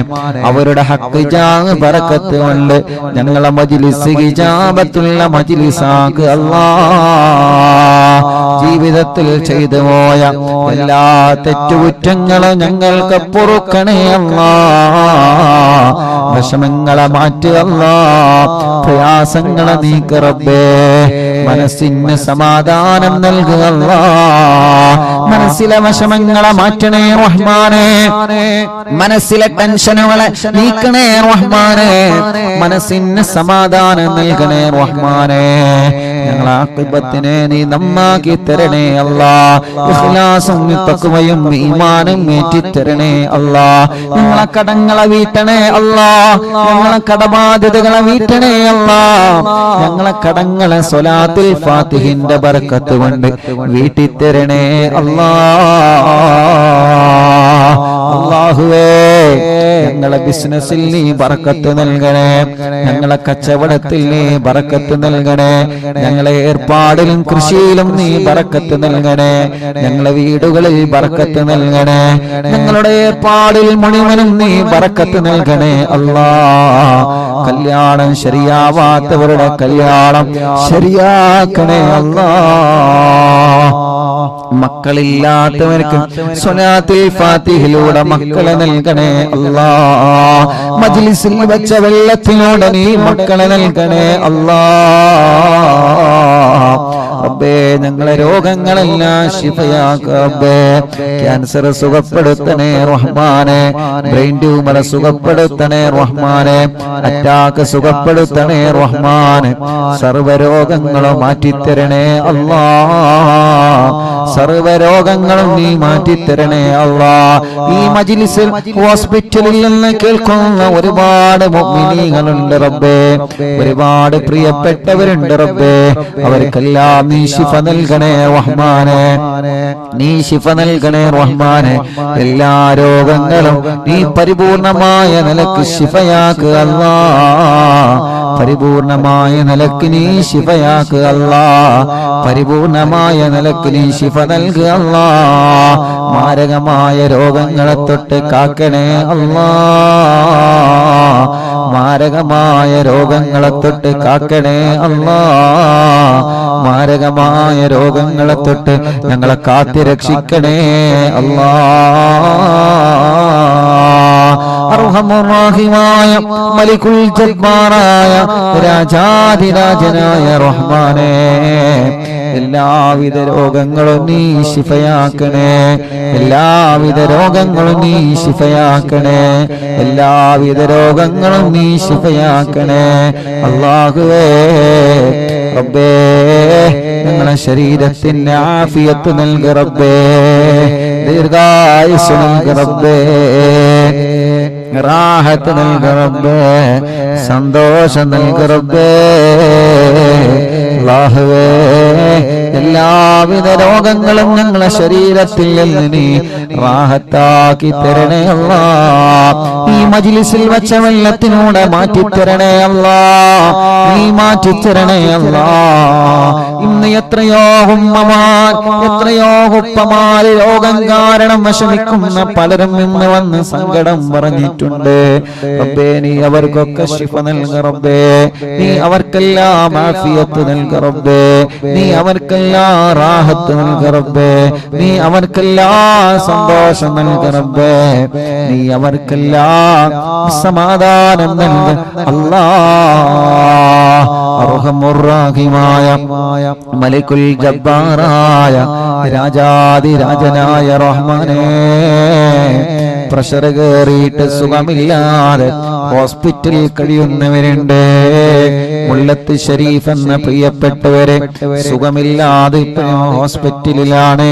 [SPEAKER 1] അവരുടെ ഹഖ് ജാഹ് ബറക്കത്ത് കൊണ്ട് ഞങ്ങളെ മജ്ലിസ് ഇജാബത്തുള്ള മജ്ലിസാക്ക് അല്ലാഹ്. ജീവിതത്തിൽ ചെയ്തു പോയ എല്ലാ തെറ്റുകുറ്റങ്ങളും ഞങ്ങൾക്ക് പൊറുക്കണേ അല്ലാഹ്. വിഷമങ്ങളെ മാറ്റുക അല്ലാഹ്, പ്രയാസങ്ങളെ നീക്ക് റബ്ബേ. മനസ്സിന് സമാധാനം നൽകുക അല്ലാഹ്. മനസ്സിലെ വിഷമങ്ങളെ മാറ്റണേ റഹ്മാനേ. മനസ്സിലെ ടെൻഷനുകളെ നീക്കണേ റഹ്മാനേ. മനസ്സിന് സമാധാനം നൽകണേ റഹ്മാനേ. ഞങ്ങളെ ആഖിബത്തിനെ നീ നന്നാക്കി തരണേ അല്ലാഹ്. ഇഖ്ലാസും തഖ്വയും ഈമാനും ഏറ്റിത്തരണേ അല്ലാഹ്. ഞങ്ങളെ കടങ്ങളെ വീട്ടണേ അല്ലാഹ്. ഞങ്ങളെ കടബാധ്യതകളെ വീട്ടണേ അല്ലാഹ്. ഞങ്ങളെ കടങ്ങളെ സ്വലാത്തുൽ ഫാത്തിഹിന്റെ ബർക്കത്ത് കൊണ്ട് വീട്ടിത്തരണേ അല്ലാഹ്. അല്ലാഹുവേ ഞങ്ങളെ ബിസിനസ്സിൽ നീ ബർക്കത്ത് നൽകണേ. ഞങ്ങളെ കച്ചവടത്തിൽ നീ ബർക്കത്ത് നൽകണേ. ഞങ്ങളെ ഏർപ്പാടിലും കൃഷിയിലും നീ ബർക്കത്ത് നൽകണേ. ഞങ്ങളെ വീടുകളിൽ ബർക്കത്ത് നൽകണേ. ഞങ്ങളുടെ ഏർപ്പാടിൽ മുഴുവനും നീ ബർക്കത്ത് നൽകണേ അല്ലാഹ്. കല്യാണം ശരിയാവാത്തവരുടെ കല്യാണം ശരിയാക്കണേ അല്ലാഹ്. മക്കളില്ലാത്തവർക്ക് സ്വലാത്തുൽ ഫാത്തിഹിലൂടെ മക്കളെ നൽകണേ അല്ലാഹ്. മജ്ലിസിൽ വെച്ച വെള്ളത്തിലൂടെ നീ മക്കളെ നൽകണേ അല്ലാഹ്. റബ്ബേ ഞങ്ങളെ രോഗങ്ങളെല്ലാം ശിഫയാക്ക റബ്ബേ. ക്യാൻസർ സുഖപ്പെടുത്തണേ റഹ്മാനേ. ബ്രെയിൻ ട്യൂമർ സുഖപ്പെടുത്തണേ റഹ്മാനേ. അറ്റാക്ക് സുഖപ്പെടുത്തണേ റഹ്മാനേ. സർവ്വരോഗങ്ങളും മാറ്റിത്തരണേ അല്ലാഹ്. സർവ്വരോഗങ്ങളും നീ മാറ്റിത്തരണേ അല്ലാഹ്. ഈ മജ്ലിസിൽ ഹോസ്പിറ്റലിൽ നിന്ന് കേൾക്കുന്ന ഒരുപാട് മുഅ്മിനീങ്ങളുണ്ട് റബ്ബേ. ഒരുപാട് പ്രിയപ്പെട്ടവരുണ്ട് റബ്ബേ. അവർക്കെല്ലാം നീ ശിഫ നൽകണേ റഹ്മാനേ. നീ ശിഫ നൽകണേ റഹ്മാനേ. എല്ലാ രോഗങ്ങളും നീ പരിപൂർണമായ നിലക്ക് ശിഫയാക്കുക അല്ലാഹ്. പരിപൂർണമായ നിലക്ക് നീ ശിഫയാക്കുക അല്ലാഹ്. പരിപൂർണമായ നിലക്ക് നീ ശിഫ നൽകുക അല്ലാഹ്. മാരകമായ രോഗങ്ങളെ തൊട്ട് കാക്കണേ അല്ലാഹ്. മാരകമായ രോഗങ്ങളെ തൊട്ട് കാക്കണേ അല്ലാഹ്. മാരകമായ രോഗങ്ങളെ തൊട്ട് ഞങ്ങളെ കാത്തി രക്ഷിക്കണേ അല്ലാഹ്. അർഹമുർ റഹീമായ മലികുൽ ജബ്ബാറായ രാജാധിരാജനായ റഹ്മാനേ. എല്ലാവിധ രോഗങ്ങളും നീ ശിഫയാക്കണേ. എല്ലാവിധ രോഗങ്ങളും നീ ശിഫയാക്കണേ. എല്ലാവിധ രോഗങ്ങളും നീ ശിഫയാക്കണേ അല്ലാഹുവേ. റബ്ബേ ഞങ്ങളുടെ ശരീരത്തിന് ആഫിയത്ത് നൽകി റബ്ബേ, ദീർഘായുസ് നൽകി റബ്ബേ, റാഹത്ത് നൽകി റബ്ബേ, സന്തോഷം നൽകി റബ്ബേ. അല്ലാഹുവേ എല്ലാവിധ രോഗങ്ങളും ഞങ്ങളുടെ ശരീരത്തിൽ നിന്ന് നീ റാഹത്താക്കി തരണേ അല്ലാഹ്. ഈ മജ്ലിസിൽ വച്ച വെള്ളത്തിലൂടെ മാറ്റിത്തരണേ അല്ലാഹ്, നീ മാറ്റിത്തരണേ അല്ലാഹ്. ഇന്ന് എത്രയോ ഉമ്മമാർ, എത്രയോ ഉപ്പമാര് രോഗം കാരണം വിഷമിക്കുന്ന പലരും ഇന്ന് വന്ന് സങ്കടം പറഞ്ഞിട്ടുണ്ട്. റബ്ബേ നീ അവർക്കൊക്കെ ശിഫ നൽക റബ്ബേ, നീ അവർക്കെല്ലാം ആഫിയത്ത് നൽക റബ്ബേ, നീ അവർക്കെല്ലാം റാഹത്ത് നൽക റബ്ബേ, നീ അവർക്കെല്ലാം സന്തോഷം നൽക റബ്ബേ, നീ അവർക്കെല്ലാം സമാധാനം നൽക അല്ലാഹ്. അർഹമുർ റഹീമായ മലിക്കുൽ ജബ്ബാറായ രാജാതിരാജനായ റഹ്മാനേ, പ്രഷർ കയറിയിട്ട് സുഖമില്ലാതെ ഹോസ്പിറ്റലിൽ കഴിയുന്നവരുണ്ട്. മുല്ലത്ത് ഷരീഫ് എന്ന പ്രിയപ്പെട്ടവരെ സുഖമില്ലാതെ ഹോസ്പിറ്റലിലാണ്.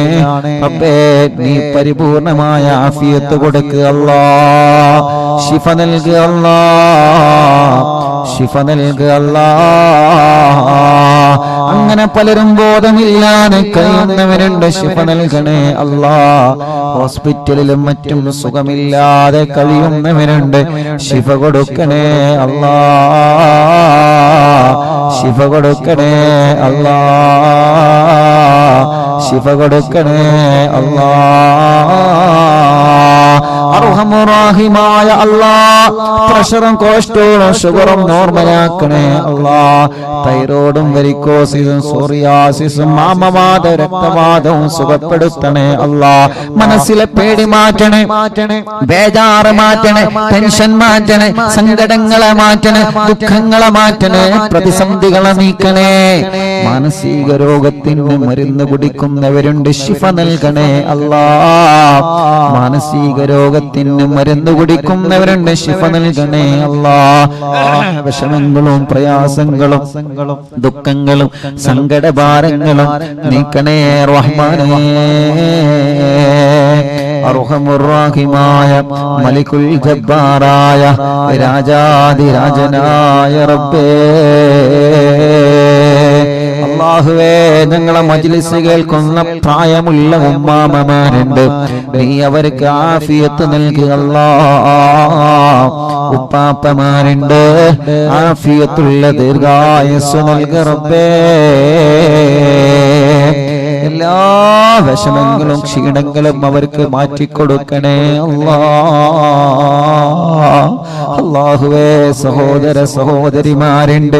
[SPEAKER 1] റബ്ബേ നീ പരിപൂർണമായ ആഫിയത്ത് കൊടുക്കുക അല്ലാഹ്, ശിഫ നൽകുക അല്ലാഹ്, ശിഫ നൽകുക അല്ലാഹ്. അങ്ങനെ പലരും ബോധമില്ലാതെ കഴിയുന്നവരുണ്ട്, ശിഫ നൽകണേ അല്ലാഹ്. ഹോസ്പിറ്റലിലും മറ്റും സുഖമില്ലാതെ കഴിയുന്നവരുണ്ട്, ശിഫ കൊടുക്കണേ അല്ലാഹ്, ശിഫ കൊടുക്കണേ അല്ലാഹ്, ശിഫ കൊടുക്കണേ അല്ലാഹ്. അർഹമുറാഹിമായ അല്ലാഹ്, പ്രഷറും കൊളസ്ട്രോളും ഷുഗറും നോർമലാക്കണേ അല്ലാഹ്. തൈറോയിഡും വെരിക്കോസിസും സോറിയാസിസും മാമവാദ രക്തവാദവും സുഖപ്പെടുത്തണേ അല്ലാഹ്. മനസ്സിലെ പേടി മാറ്റണേ, ബേജാറ് മാറ്റണേ, ടെൻഷൻ മാറ്റണേ, സങ്കടങ്ങളെ മാറ്റണേ, ദുഃഖങ്ങളെ മാറ്റണേ, പ്രതിസന്ധികളെ നീക്കണേ. മാനസിക രോഗത്തിന് മരുന്ന് കുടിക്കുന്നവരുണ്ട്, ശിഫ നൽകണേ അല്ലാഹ്. മാനസിക രോഗത്തിന് മരുന്ന് കുടിക്കുന്നവരുണ്ട്, ശിഫ നൽകണേ അല്ലാഹ്. വിഷമങ്ങളും പ്രയാസങ്ങളും ദുഃഖങ്ങളും സങ്കടഭാരങ്ങളും നീക്കണേ റഹ്മാനേ. അർഹമുർ റഹീമായ മലിക്കുൽ ജബ്ബാറായ രാജാതിരാജനായ റബ്ബേ, അല്ലാഹുവേ ഞങ്ങളെ മജ്ലിസ് കേൾക്കുന്ന പ്രായമുള്ള ഉമ്മാമമാരുണ്ട്, നീ അവർക്ക് ആഫിയത്ത് നൽകുക അല്ലാഹ്. ഉപ്പാപ്പമാരുണ്ട്, ആഫിയത്തുള്ള ദീർഘായുസ്സ് നൽകുക റബ്ബേ. എല്ലാ വിഷമങ്ങളും ക്ഷീണങ്ങളും അവർക്ക് മാറ്റിക്കൊടുക്കണേ അല്ലാഹ്. അല്ലാഹുവേ സഹോദര സഹോദരിമാരുണ്ട്,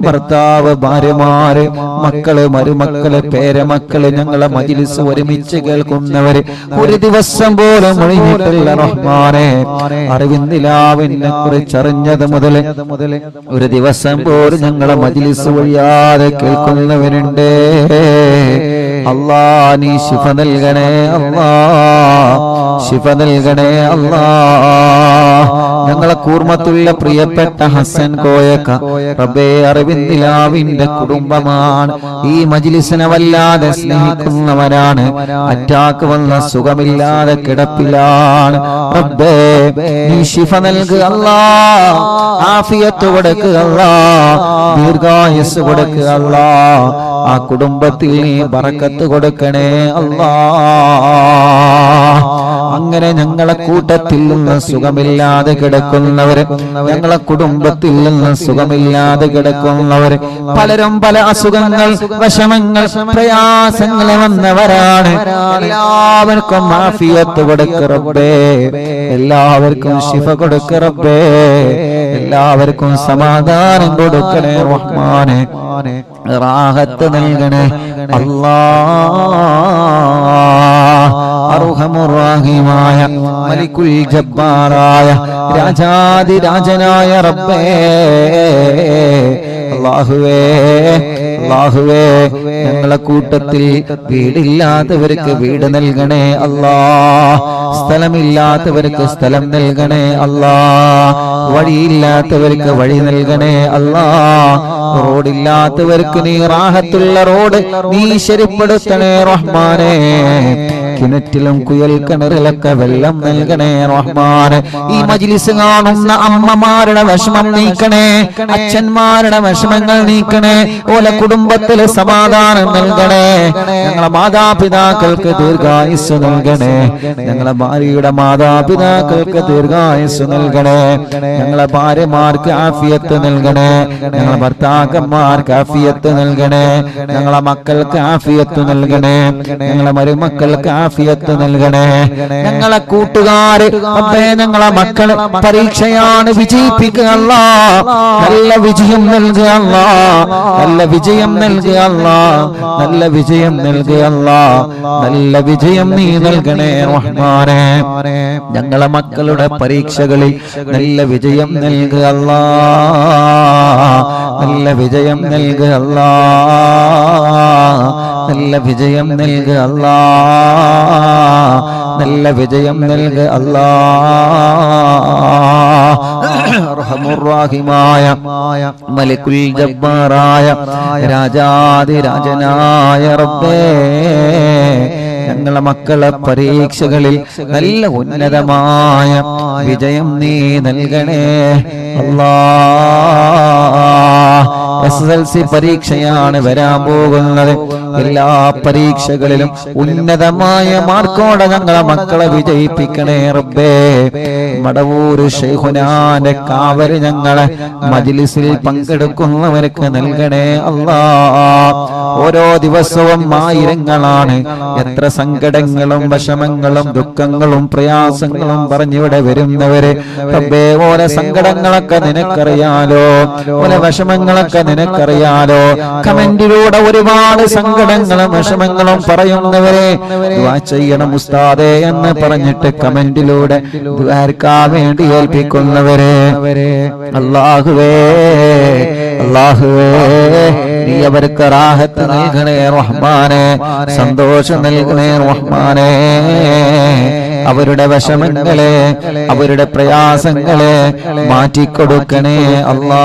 [SPEAKER 1] ഭർത്താവ് ഭാര്യമാര്, മക്കള് മരുമക്കള് പേരമക്കള്, ഞങ്ങളെ മജ്ലിസ് ഒരുമിച്ച് കേൾക്കുന്നവര് ഒരു ദിവസം പോലും ഒഴിഞ്ഞിട്ടില്ല റഹ്മാനേ. അറിവിന്ദിലാവിനെ കുറിച്ച് അറിഞ്ഞത് മുതൽ ഒരു ദിവസം പോലും ഞങ്ങളെ മജ്ലിസ് ഒഴിയാതെ കേൾക്കുന്നവരുണ്ട്. അല്ലാഹ് നീ ശിഫ നൽകണേ അല്ലാഹ്, ശിഫ നൽകണേ അല്ലാഹ്. ഞങ്ങളെ കൂർമത്തുള്ള പ്രിയപ്പെട്ട ഹസൻ കോയക്ക റബ്ബേ അറിവിന്ദിലാവിന്റെ കുടുംബമാണ്. ഈ മജ്ലിസിനെ വല്ലാതെ സ്നേഹിക്കുന്നവരാണ്. അറ്റാക്ക് വന്ന സുഖമില്ലാതെ കിടപ്പിലാണ്. റബ്ബേ നീ ശിഫ നൽകുക അല്ലാഹ്, ആഫിയത്ത് കൊടുക്കുക അല്ലാഹ്, ദീർഘായുസ്സ് കൊടുക്കുക അല്ലാഹ്. ആ കുടുംബത്തിൽ നീ ബറക്കത്ത് കൊടുക്കണേ അല്ലാഹ്. അങ്ങനെ ഞങ്ങളെ കൂട്ടത്തിൽ നിന്ന് സുഖമില്ലാതെ കിടക്കുന്നവര്, ഞങ്ങളെ കുടുംബത്തിൽ നിന്ന് സുഖമില്ലാതെ കിടക്കുന്നവര്, പലരും പല അസുഖങ്ങൾ, വിഷമങ്ങൾ, പ്രയാസങ്ങൾ വന്നവരാണ്. എല്ലാവർക്കും ആഫിയത്ത് കൊടുക്ക് റബ്ബേ, എല്ലാവർക്കും ശിഫ കൊടുക്ക് റബ്ബേ, എല്ലാവർക്കും സമാധാനം കൊടുക്കണേ റഹ്മാനേ, റാഹത്ത് നൽകണേ അല്ലാഹ്. അർഹമുർ റഹീമായ മലിക്കുൽ ജബ്ബാറായ രാജാതിരാജനായ റബ്ബേ അല്ലാഹുവേ അല്ലാഹുവേ ഞങ്ങളെ കൂട്ടത്തിൽ വീടില്ലാത്തവർക്ക് വീട് നൽകണേ അല്ലാ സ്ഥലമില്ലാത്തവർക്ക് സ്ഥലം നൽകണേ അല്ലാ വഴിയില്ലാത്തവർക്ക് വഴി നൽകണേ അല്ലാ റോഡില്ലാത്തവർക്ക് നീ റാഹത്തുള്ള റോഡ് നീ ശരിപ്പെടുത്തണേ റഹ്മാനേ കിണറ്റിലും കുയൽ കിണറിലൊക്കെ വെള്ളം നൽകണേ റഹ്മാനെ ഈ മജ്ലിസ് കാണുന്ന അമ്മമാരുടെ വിഷമം നീക്കണേ അച്ഛന്മാരുടെ വിഷമങ്ങൾ നീക്കണേ ഓല കുടുംബത്തിലെ സമാധാനം നൽകണേ ഞങ്ങളെ മാതാപിതാക്കൾക്ക് ദീർഘായുസ് നൽകണേ ഞങ്ങളെ ഭാര്യയുടെ മാതാപിതാക്കൾക്ക് ദീർഘായുസ് നൽകണേ ഞങ്ങളെ ഭാര്യമാർക്ക് ആഫിയത്ത് നൽകണേ ഞങ്ങളെ ഭർത്താക്കന്മാർക്ക് ആഫിയത്ത് നൽകണേ ഞങ്ങളെ മക്കൾക്ക് ആഫിയത്ത് നൽകണേ ഞങ്ങളെ മരുമക്കൾക്ക് ആഫിയത്ത് നൽകണേ ഞങ്ങളെ കൂട്ടുകാര് അപ്പേ ഞങ്ങളെ മക്കള് പരീക്ഷയാണ് വിജയിപ്പിക്കുക അല്ലാ നല്ല വിജയം നൽകുക അല്ലാ നല്ല വിജയം നൽകുക അല്ലാ നല്ല വിജയം നൽകുക അല്ലാ നല്ല വിജയം നീ നൽകണേ റഹ്മാനേ ഞങ്ങളെ മക്കളുടെ പരീക്ഷകളിൽ നല്ല വിജയം നൽകുക അല്ലാ നല്ല വിജയം നൽകുക അല്ലാ നല്ല വിജയം നൽകുക അല്ലാ നല്ല വിജയം നൽകുക അല്ലാ അർഹമുർ റഹീമായ മലിക്കുൽ ജബ്ബാറായ രാജാതിരാജനായ റബ്ബേ ഞങ്ങളെ മക്കളെ പരീക്ഷകളിൽ നല്ല ഉന്നതമായ വിജയം നീ നൽകണേ അല്ലാ SSLC പരീക്ഷയാണ് വരാൻ പോകുന്നത് എല്ലാ പരീക്ഷകളിലും ഉന്നതമായ മാർക്കോടെ ഞങ്ങളെ മക്കളെ വിജയിപ്പിക്കണേ റബ്ബേ മടവൂര് ശൈഖുനാന്റെ കാവല് ഞങ്ങളെ മജ്ലിസിൽ പങ്കെടുക്കുന്നവർക്ക് നൽകണേ അല്ലാ ഓരോ ദിവസവും ആയിരങ്ങളാണ് എത്ര സങ്കടങ്ങളും വിഷമങ്ങളും ദുഃഖങ്ങളും പ്രയാസങ്ങളും പറഞ്ഞിവിടെ വരുന്നവര് റബ്ബേ ഓരോ സങ്കടങ്ങളൊക്കെ നിനക്കറിയാലോ ഓരോ വിഷമങ്ങളൊക്കെ നിനക്കറിയാലോ കമന്റിലൂടെ ഒരുപാട് സങ്കടങ്ങളും വിഷമങ്ങളും പറയുന്നവരെ ദുആ ചെയ്യണം ഉസ്താദേ എന്ന് പറഞ്ഞിട്ട് കമന്റിലൂടെ ദുആർക്കാൻ വേണ്ടി ഏൽപ്പിക്കുന്നവരെ അല്ലാഹുവേ അല്ലാഹുവേ നീ അവർക്ക് റാഹത്ത് നൽകണേ റഹ്മാനേ സന്തോഷം നൽകണേ റഹ്മാനേ അവരുടെ വിഷമങ്ങളെ അവരുടെ പ്രയാസങ്ങളെ മാറ്റിക്കൊടുക്കണേ അല്ലാ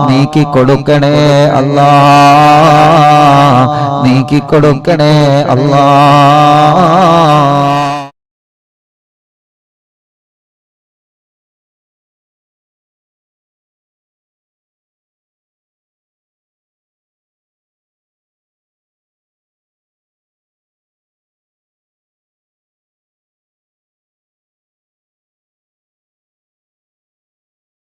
[SPEAKER 1] നീക്കിക്കൊടുക്കണേ അല്ലാ നീക്കിക്കൊടുക്കണേ അല്ലാ